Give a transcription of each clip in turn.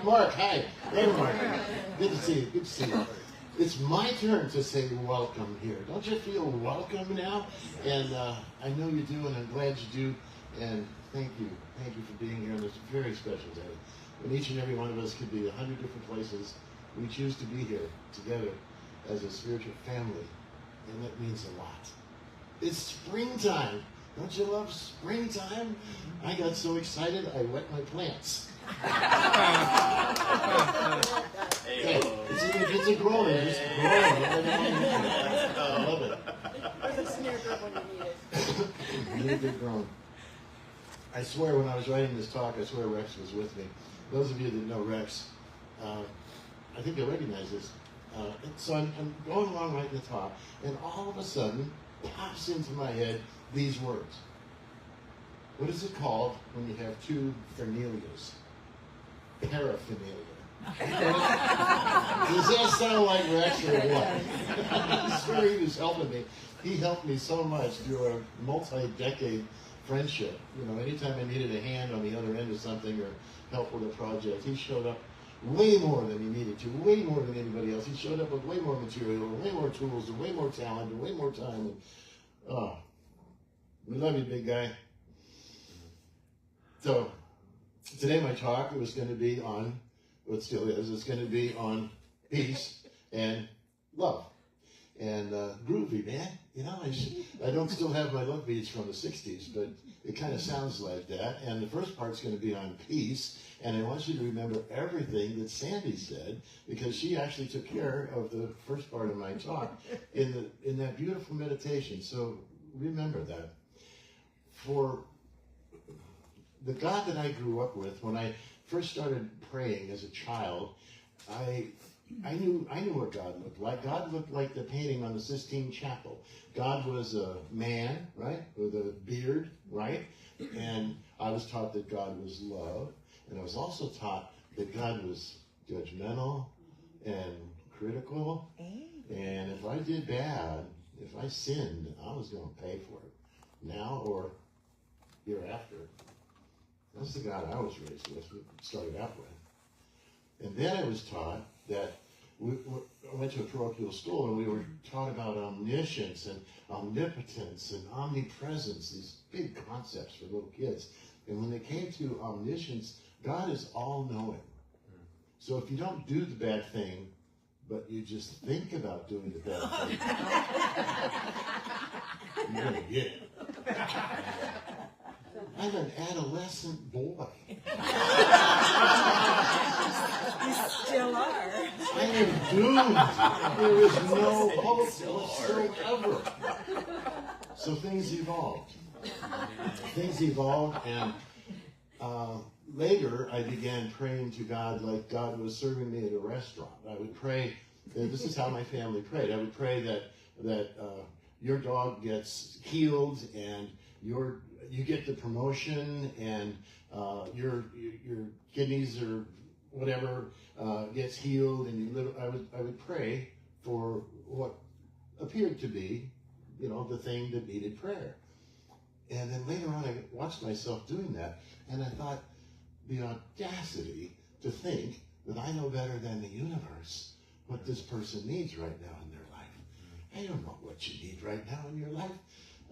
Mark, hi. Hey, Mark. Good to see you. Good to see you. It's my turn to say welcome here. Don't you feel welcome now? And I know you do, and I'm glad you do. And thank you. Thank you for being here on this very special day. When each and every one of us could be 100 different places, we choose to be here together as a spiritual family. And that means a lot. It's springtime. Don't you love springtime? I got so excited I wet my plants. Hey, it's a growing. It's growing. I love it. There's a snare drum when you need it. Really good growing. I swear when I was writing this talk, I swear Rex was with me. Those of you that know Rex, I think you'll recognize this. So I'm going along writing the talk, and all of a sudden, pops into my head these words. What is it called when you have two Fernelias? Paraphernalia. Does that sound like Rex or what? I swear he was helping me. He helped me so much through a multi-decade friendship. You know, anytime I needed a hand on the other end of something or help with a project, he showed up way more than he needed to, way more than anybody else. He showed up with way more material, and way more tools, and way more talent, and way more time. And, we love you, big guy. So, today my talk was going to be on, what still is, it's going to be on peace and love. And groovy, man. You know, I don't still have my love beats from the 60s, but it kind of sounds like that. And the first part's going to be on peace. And I want you to remember everything that Sandy said, because she actually took care of the first part of my talk in that beautiful meditation. So remember that. For the God that I grew up with, when I first started praying as a child, I knew what God looked like. God looked like the painting on the Sistine Chapel. God was a man, right, with a beard, right? And I was taught that God was love. And I was also taught that God was judgmental and critical. And if I did bad, if I sinned, I was going to pay for it. Now or hereafter. That's the God I was raised with, started out with. And then I was taught that I went to a parochial school, and we were taught about omniscience and omnipotence and omnipresence, these big concepts for little kids. And when they came to omniscience, God is all-knowing. So if you don't do the bad thing, but you just think about doing the bad thing, you're going to get it. I'm an adolescent boy. You still are. I am doomed. There is no hope whatsoever. So things evolved. And later I began praying to God like God was serving me at a restaurant. I would pray, this is how my family prayed. I would pray that your dog gets healed, and you get the promotion, and your kidneys or whatever gets healed, and I would pray for what appeared to be, the thing that needed prayer. And then later on, I watched myself doing that, and I thought, the audacity to think that I know better than the universe what this person needs right now in their life. I don't know what you need right now in your life.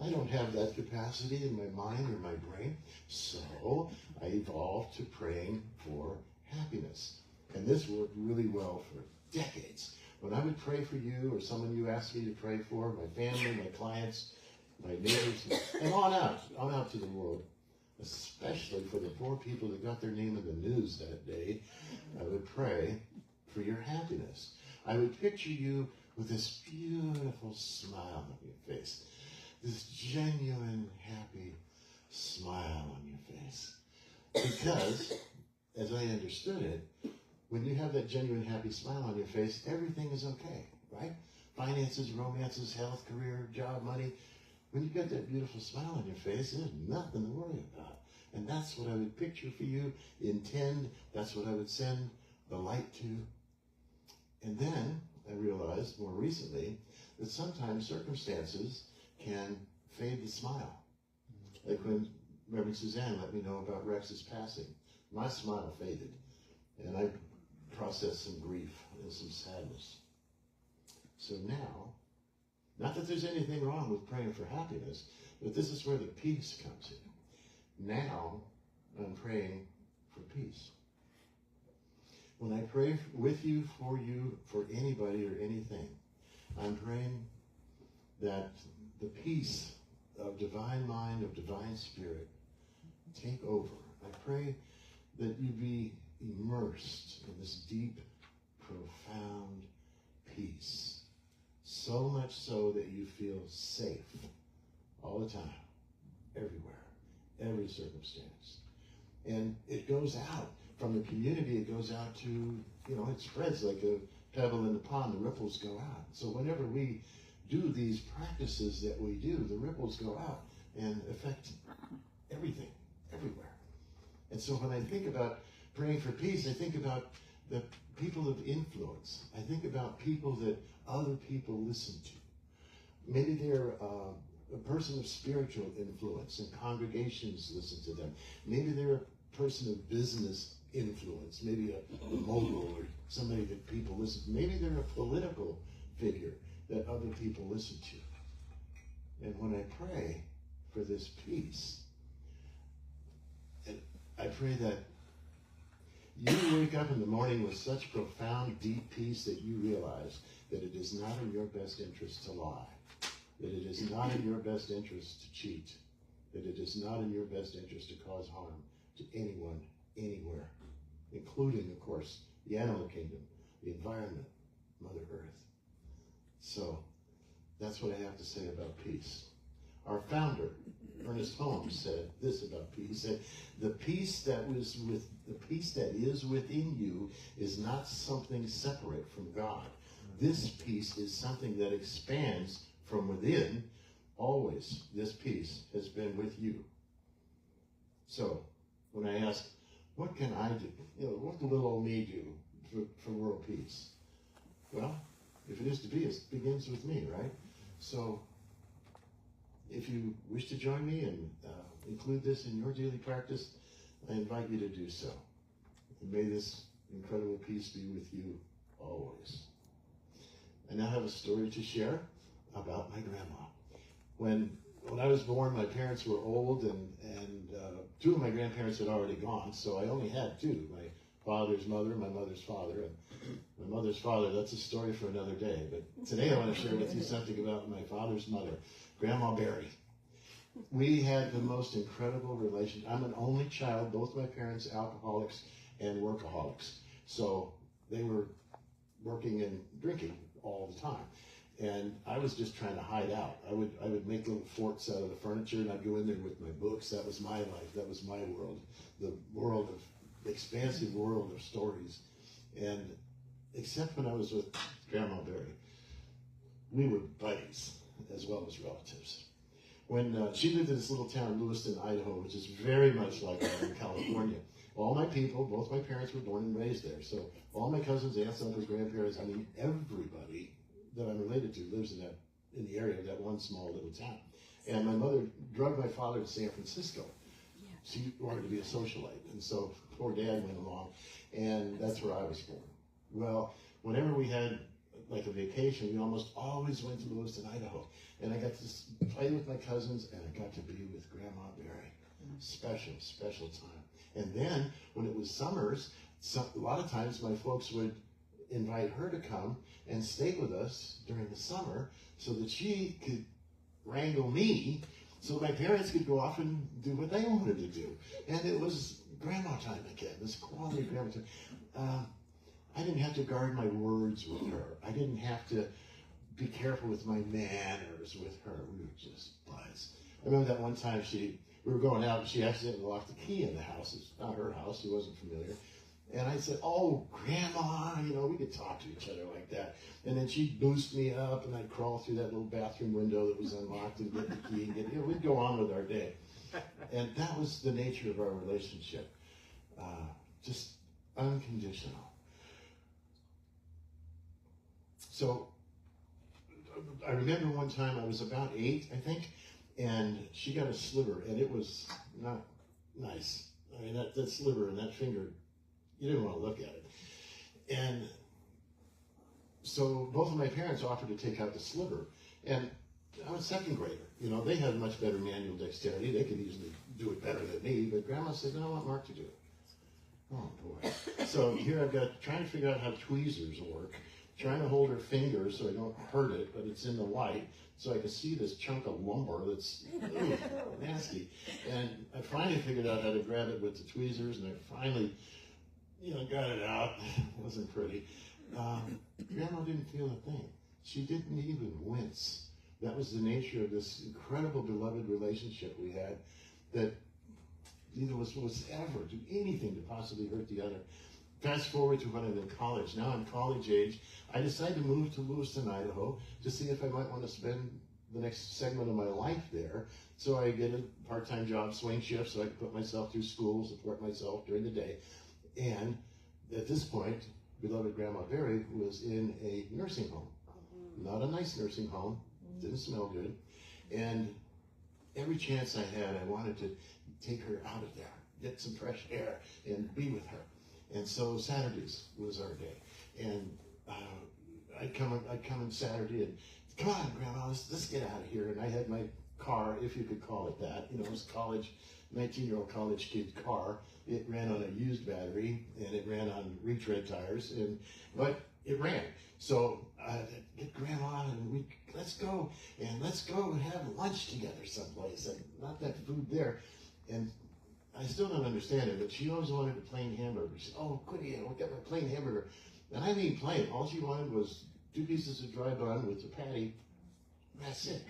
I don't have that capacity in my mind or my brain. So I evolved to praying for happiness. And this worked really well for decades. When I would pray for you or someone you asked me to pray for, my family, my clients, my neighbors, and on out to the world, especially for the poor people that got their name in the news that day, I would pray for your happiness. I would picture you with this beautiful smile on your face, this genuine, happy smile on your face. Because, as I understood it, when you have that genuine, happy smile on your face, everything is okay, right? Finances, romances, health, career, job, money. When you've got that beautiful smile on your face, there's nothing to worry about. And that's what I would picture for you, intend. That's what I would send the light to. And then I realized more recently that sometimes circumstances can fade the smile. Like when Reverend Suzanne let me know about Rex's passing. My smile faded. And I processed some grief and some sadness. So now, not that there's anything wrong with praying for happiness, but this is where the peace comes in. Now, I'm praying for peace. When I pray with you, for anybody or anything, I'm praying that the peace of divine mind, of divine spirit, take over. I pray that you be immersed in this deep, profound peace. So much so that you feel safe all the time, everywhere, every circumstance. And it goes out from the community, it goes out to, it spreads like a pebble in the pond, the ripples go out. So whenever we do these practices that we do, the ripples go out and affect everything, everywhere. And so when I think about praying for peace, I think about the people of influence. I think about people that other people listen to. Maybe they're a person of spiritual influence and congregations listen to them. Maybe they're a person of business influence, maybe a mogul or somebody that people listen to. Maybe they're a political figure that other people listen to. And when I pray for this peace, I pray that you wake up in the morning with such profound, deep peace that you realize that it is not in your best interest to lie, that it is not in your best interest to cheat, that it is not in your best interest to cause harm to anyone, anywhere, including, of course, the animal kingdom, the environment, Mother Earth. So that's what I have to say about peace. Our founder, Ernest Holmes, said this about peace. He said, the peace that is within you is not something separate from God. This peace is something that expands from within. Always, this peace has been with you. So, when I ask, what can I do? What can little old me do for world peace? Well, if it is to be, it begins with me, right? So, if you wish to join me and include this in your daily practice, I invite you to do so. And may this incredible peace be with you always. I now have a story to share about my grandma. When I was born, my parents were old, and two of my grandparents had already gone, so I only had two, my father's mother and my mother's father. And my mother's father, that's a story for another day. But today I want to share with you something about my father's mother, Grandma Barry. We had the most incredible relationship. I'm an only child, both my parents alcoholics and workaholics. So they were working and drinking all the time. And I was just trying to hide out. I would make little forts out of the furniture, and I'd go in there with my books. That was my life. That was my world. The world of, expansive world of stories. And except when I was with Grandma Barry, we were buddies as well as relatives. When she lived in this little town, Lewiston, Idaho, which is very much like California. All my people, both my parents were born and raised there. So all my cousins, aunts, uncles, grandparents, I mean, everybody that I'm related to lives in the area of that one small little town. And my mother drugged my father to San Francisco. Yeah. She wanted to be a socialite. And so poor dad went along, and that's where I was born. Well, whenever we had like a vacation, we almost always went to Lewiston, Idaho. And I got to play with my cousins, and I got to be with Grandma Barry. Special, special time. And then, when it was summers, a lot of times my folks would invite her to come and stay with us during the summer so that she could wrangle me so my parents could go off and do what they wanted to do. And it was grandma time again, this quality grandma time. I didn't have to guard my words with her. I didn't have to be careful with my manners with her. We were just buds. I remember that one time we were going out and she accidentally locked the key in the house. It's not her house. She wasn't familiar. And I said, oh, Grandma, we could talk to each other like that. And then she'd boost me up, and I'd crawl through that little bathroom window that was unlocked and get the key. And we'd go on with our day. And that was the nature of our relationship. Just unconditional. So I remember one time I was about 8, I think, and she got a sliver, and it was not nice. I mean, that sliver and that finger you didn't want to look at it. And so both of my parents offered to take out the sliver. And I was second grader. You know, they had much better manual dexterity. They could easily do it better than me. But Grandma said, no, I want Mark to do it. Oh, boy. So here I've got trying to figure out how tweezers work, trying to hold her finger so I don't hurt it, but it's in the light, so I can see this chunk of lumber that's nasty. And I finally figured out how to grab it with the tweezers, and I finally, got it out. It wasn't pretty. Grandma didn't feel a thing. She didn't even wince. That was the nature of this incredible beloved relationship we had, that neither of us was ever do anything to possibly hurt the other. Fast forward to when I'm in college. Now I'm college age. I decided to move to Lewiston, Idaho, to see if I might want to spend the next segment of my life there. So I get a part-time job, swing shift, so I could put myself through school, support myself during the day. And at this point, beloved Grandma Barry was in a nursing home. Not a nice nursing home. Didn't smell good. And every chance I had, I wanted to take her out of there, get some fresh air, and be with her. And so Saturdays was our day. And I'd come on Saturday and, come on, Grandma, let's get out of here. And I had my car, if you could call it that. It was 19-year-old college kid car. It ran on a used battery, and it ran on retread tires, but it ran. So I'd get Grandma, and let's go and have lunch together someplace. And not that food there. And I still don't understand it, but she always wanted a plain hamburger. She said, oh, goody, I'll get my plain hamburger. And I mean plain. All she wanted was 2 pieces of dry bun with a patty. That's it.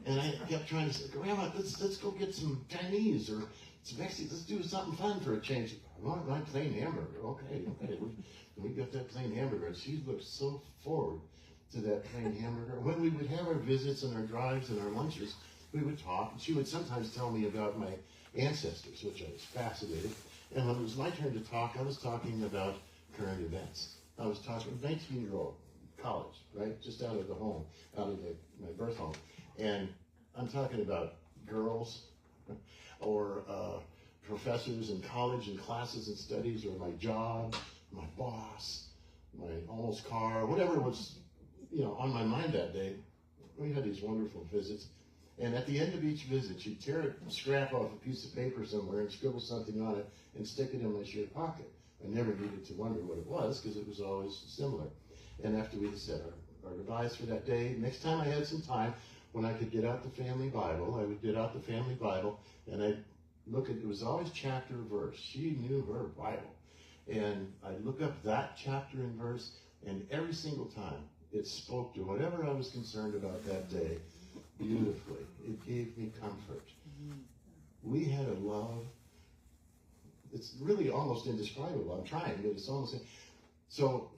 And I kept trying to say, Grandma, let's go get some Chinese or some Mexican. Let's do something fun for a change. I want my plain hamburger. Okay. We got that plain hamburger. And she looked so forward to that plain hamburger. When we would have our visits and our drives and our lunches, we would talk. And she would sometimes tell me about my ancestors, which I was fascinated. And when it was my turn to talk, I was talking about current events. I was talking 19-year-old, college, right? Just out of the home, out of my birth home. And I'm talking about girls or professors in college and classes and studies, or my job, my boss, my almost car, whatever was, on my mind that day. We had these wonderful visits. And at the end of each visit, she'd tear a scrap off a piece of paper somewhere and scribble something on it and stick it in my shirt pocket. I never needed to wonder what it was, because it was always similar. And after we said our goodbyes for that day, next time I had some time, when I could get out the family Bible, I would get out the family Bible, and I'd look at, it was always chapter or verse. She knew her Bible. And I'd look up that chapter and verse, and every single time it spoke to whatever I was concerned about that day beautifully. It gave me comfort. We had a love. It's really almost indescribable. I'm trying, but it's almost. So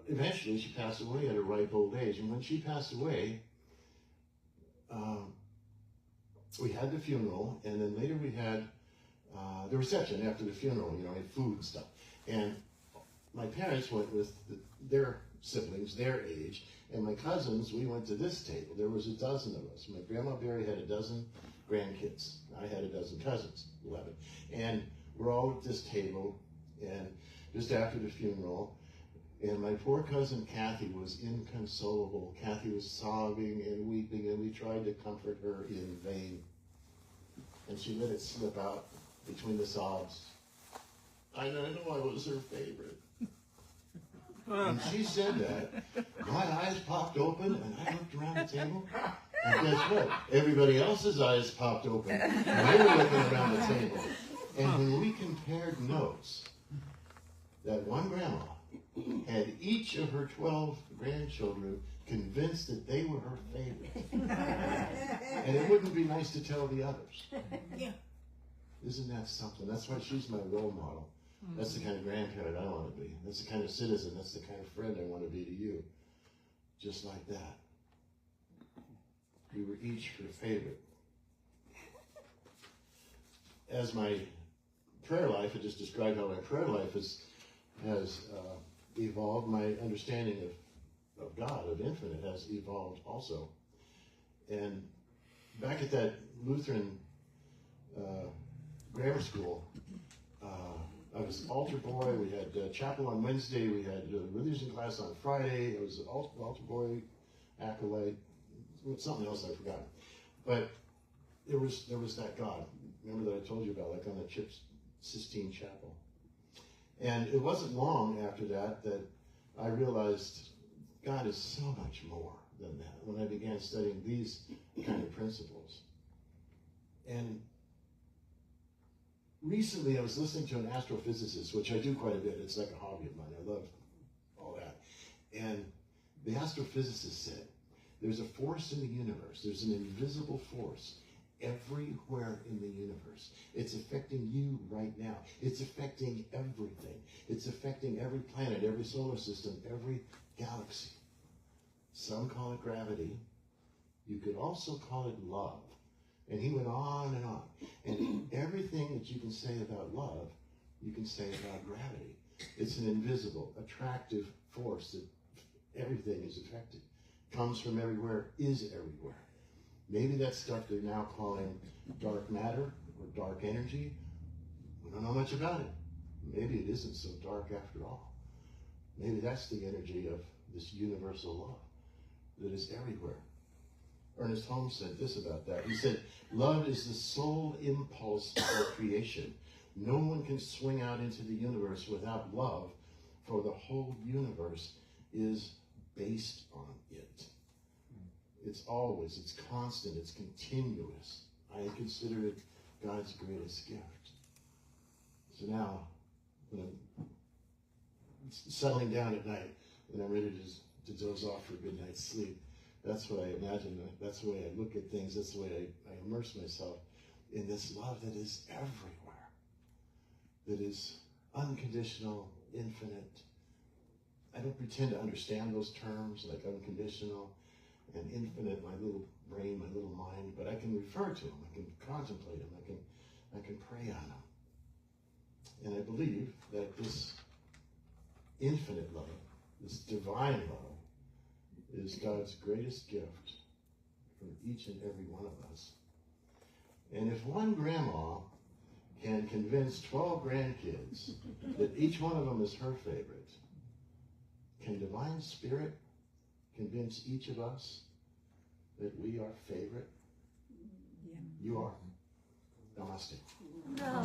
eventually she passed away at a ripe old age. And when she passed away, we had the funeral, and then later we had the reception after the funeral. We had food and stuff. And my parents went with their siblings, their age, and my cousins, we went to this table. There was a dozen of us. My Grandma Barry had a dozen grandkids. I had a dozen cousins, 11. And we're all at this table, and just after the funeral, and my poor cousin Kathy was inconsolable. Kathy was sobbing and weeping, and we tried to comfort her in vain. And she let it slip out between the sobs. I know I was her favorite. When she said that, my eyes popped open, and I looked around the table, and guess what? Everybody else's eyes popped open, and they were looking around the table. And when we compared notes, that one grandma had each of her 12 grandchildren convinced that they were her favorite. And it wouldn't be nice to tell the others. Isn't that something? That's why she's my role model. That's the kind of grandparent I want to be. That's the kind of citizen. That's the kind of friend I want to be to you. Just like that. We were each her favorite. As my prayer life, I just described how my prayer life has evolved. My understanding of God, of infinite, has evolved also. And back at that Lutheran grammar school, I was altar boy. We had chapel on Wednesday. We had religion class on Friday. I was an altar boy, acolyte, something else I forgot. But there was that God. Remember that I told you about, like on the Sistine Chapel. And it wasn't long after that that I realized God is so much more than that when I began studying these kind of principles. And recently I was listening to an astrophysicist, which I do quite a bit. It's like a hobby of mine. I love all that. And the astrophysicist said, there's a force in the universe. There's an invisible force everywhere in the universe. It's affecting you right now. It's affecting everything. It's affecting every planet, every solar system, every galaxy. Some call it gravity. You could also call it love. And he went on and on. And everything that you can say about love, you can say about gravity. It's an invisible, attractive force that everything is affected. Comes from everywhere, is everywhere. Maybe that stuff they're now calling dark matter or dark energy. We don't know much about it. Maybe it isn't so dark after all. Maybe that's the energy of this universal love that is everywhere. Ernest Holmes said this about that. He said, love is the sole impulse for creation. No one can swing out into the universe without love, for the whole universe is based on it. It's always, it's constant, it's continuous. I consider it God's greatest gift. So now, when I'm settling down at night, when I'm ready to doze off for a good night's sleep, that's what I imagine. That's the way I look at things. That's the way I immerse myself in this love that is everywhere, that is unconditional, infinite. I don't pretend to understand those terms like unconditional and infinite, my little brain, my little mind, but I can refer to them. I can contemplate them. I can pray on them. And I believe that this infinite love, this divine love, is God's greatest gift for each and every one of us. And if one grandma can convince 12 grandkids that each one of them is her favorite, can Divine Spirit convince each of us that we are favorite? Yeah. You are. Namaste. No.